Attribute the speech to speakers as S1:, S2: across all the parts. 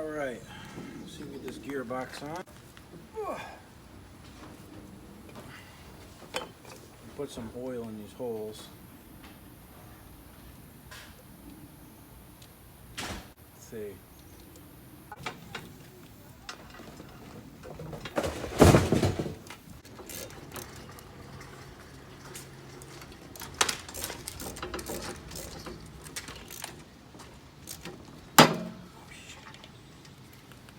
S1: Alright, let's see if we get this gearbox on. Put some oil in these holes. Let's see.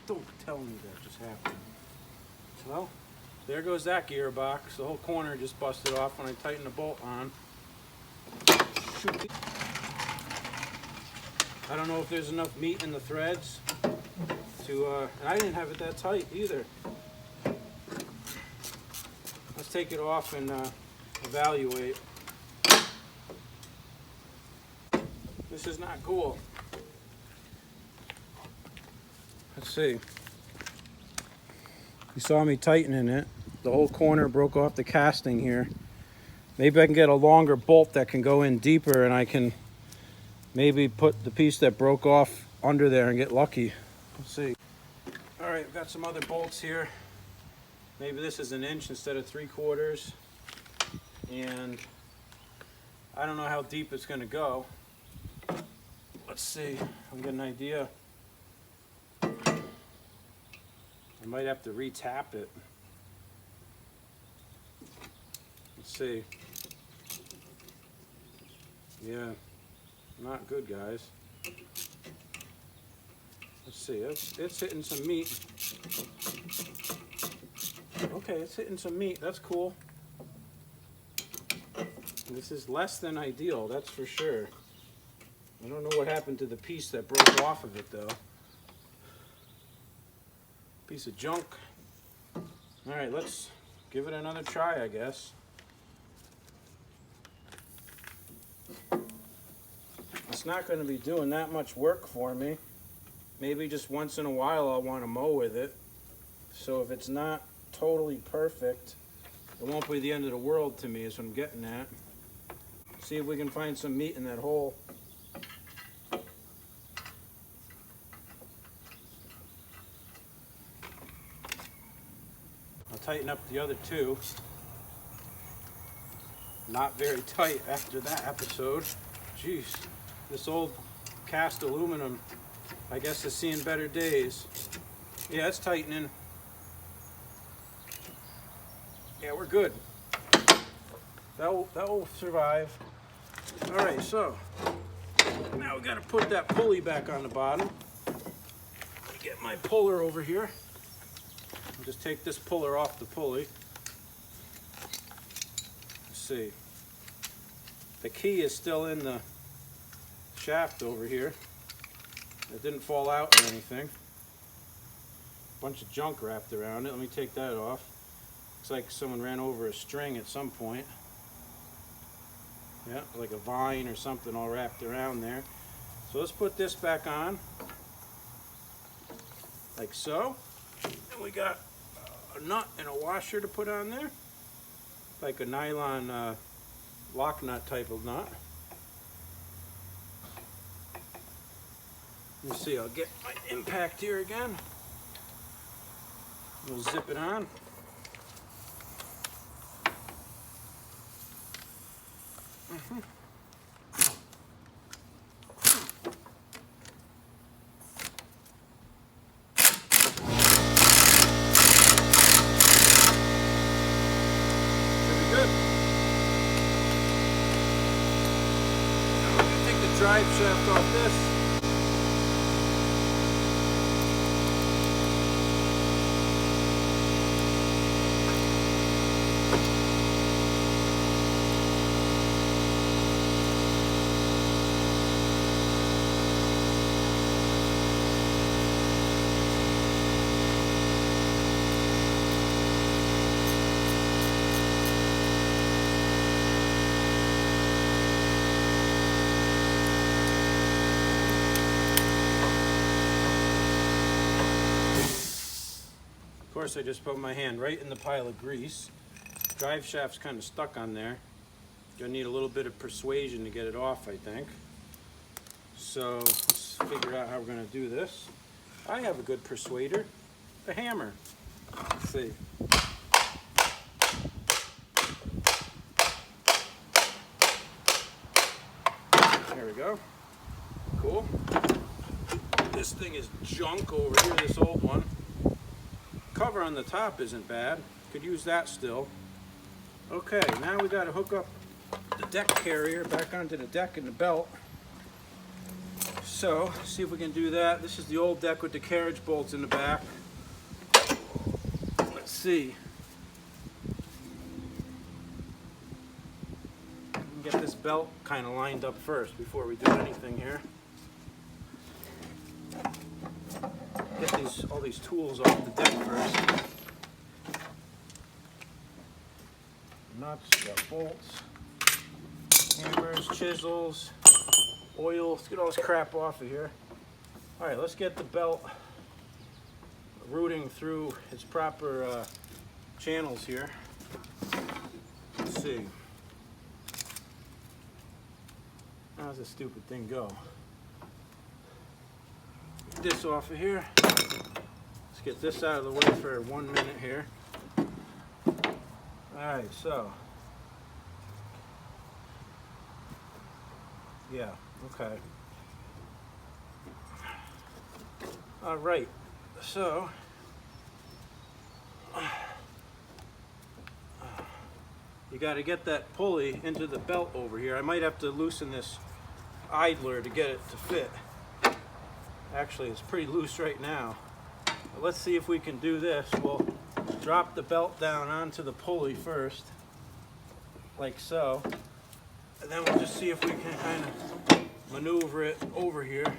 S1: Don't tell me that just happened. Well, there goes that gearbox. The whole corner just busted off when I tightened the bolt on. Shoot. I don't know if there's enough meat in the threads to, and I didn't have it that tight either. Let's take it off and evaluate. This is not cool. Let's see. You saw me tightening it. The whole corner broke off the casting here. Maybe I can get a longer bolt that can go in deeper and I can maybe put the piece that broke off under there and get lucky. Let's see. All right, we've got some other bolts here. Maybe this is 1 inch instead of 3/4. And I don't know how deep it's gonna go. Let's see, I'll get an idea. I might have to re-tap it. Let's see. Yeah, not good, guys. Let's see, it's hitting some meat. Okay, it's hitting some meat, that's cool. This is less than ideal, that's for sure. I don't know what happened to the piece that broke off of it though. Piece of junk. Alright, let's give it another try, I guess. It's not going to be doing that much work for me. Maybe just once in a while I'll want to mow with it. So if it's not totally perfect, it won't be the end of the world to me, is what I'm getting at. See if we can find some meat in that hole. Tighten up the other two. Not very tight after that episode. Jeez, this old cast aluminum, I guess, is seeing better days. Yeah, it's tightening. Yeah, we're good. That will survive. All right, so now we got to put that pulley back on the bottom. Get my puller over here. Just take this puller off the pulley. Let's see. The key is still in the shaft over here. It didn't fall out or anything. Bunch of junk wrapped around it. Let me take that off. Looks like someone ran over a string at some point. Yeah, like a vine or something all wrapped around there. So let's put this back on. Like so. And we got a nut and a washer to put on there, like a nylon lock nut type of nut. Let me see, I'll get my impact here again. We'll zip it on. Drive shaft off this. Of course, I just put my hand right in the pile of grease. Drive shaft's kind of stuck on there. Gonna need a little bit of persuasion to get it off, I think. So let's figure out how we're gonna do this. I have a good persuader, the hammer. Let's see. There we go. Cool. This thing is junk over here, this old one. Cover on the top isn't bad. Could use that still. Okay, now we got to hook up the deck carrier back onto the deck and the belt. So, see if we can do that. This is the old deck with the carriage bolts in the back. Let's see. Get this belt kind of lined up first before we do anything here. Get all these tools off the deck first. Nuts, got bolts, hammers, chisels, oil. Let's get all this crap off of here. All right, let's get the belt routing through its proper channels here. Let's see. How's this stupid thing go? Get this off of here. Let's get this out of the way for 1 minute here. Alright, so. Yeah, okay. Alright, so. You got to get that pulley into the belt over here. I might have to loosen this idler to get it to fit. Actually, it's pretty loose right now. But let's see if we can do this. We'll drop the belt down onto the pulley first, like so. And then we'll just see if we can kind of maneuver it over here.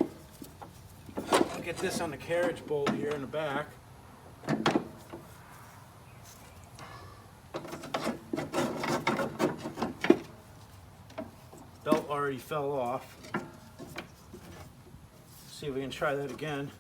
S1: I'll get this on the carriage bolt here in the back. Belt already fell off. See if we can try that again.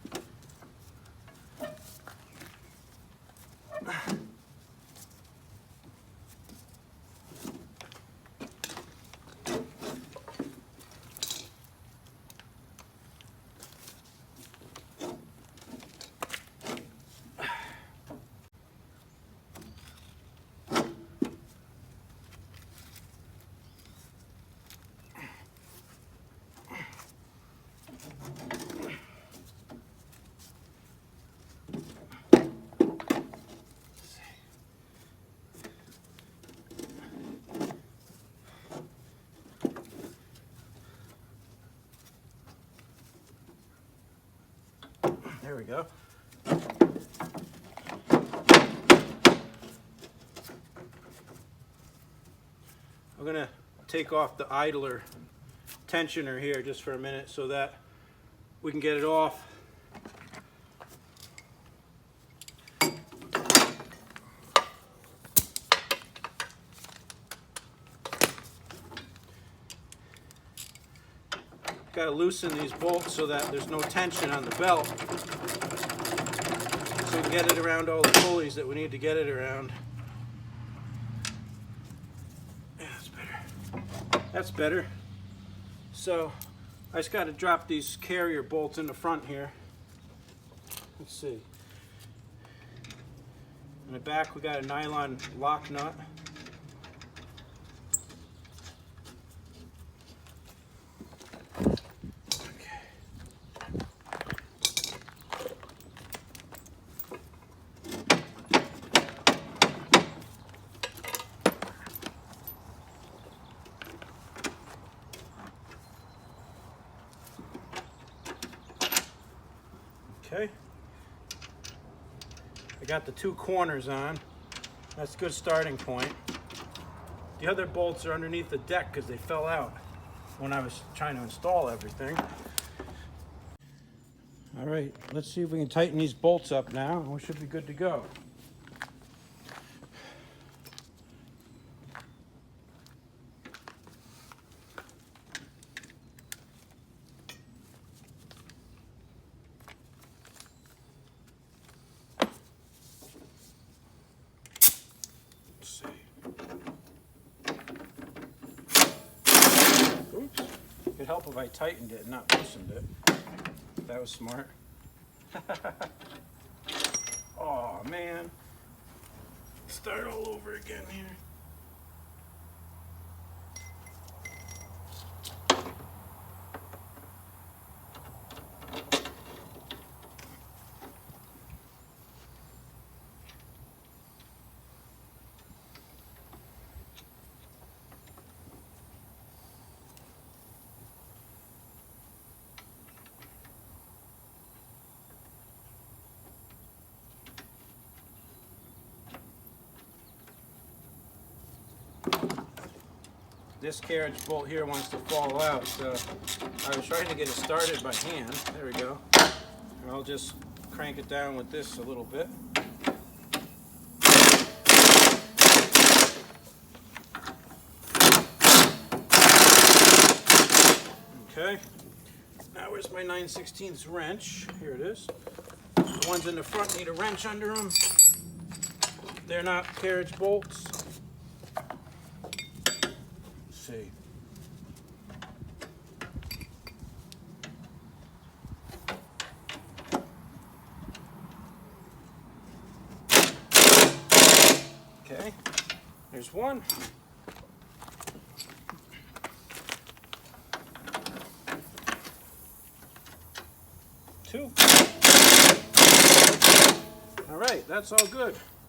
S1: There we go. I'm going to take off the idler tensioner here just for a minute so that we can get it off. Got to loosen these bolts so that there's no tension on the belt, so we can get it around all the pulleys that we need to get it around. Yeah, that's better. That's better. So I just got to drop these carrier bolts in the front here. Let's see. In the back we got a nylon lock nut. Okay, I got the two corners on. That's a good starting point. The other bolts are underneath the deck because they fell out when I was trying to install everything. All right, let's see if we can tighten these bolts up now, and we should be good to go. It'd help if I tightened it and not loosened it. That was smart. Oh man. Start all over again here. This carriage bolt here wants to fall out, so I was trying to get it started by hand. There we go. And I'll just crank it down with this a little bit. Okay. Now where's my 9/16 wrench? Here it is. The ones in the front need a wrench under them. They're not carriage bolts. See. Okay, there's one. Two. All right, that's all good.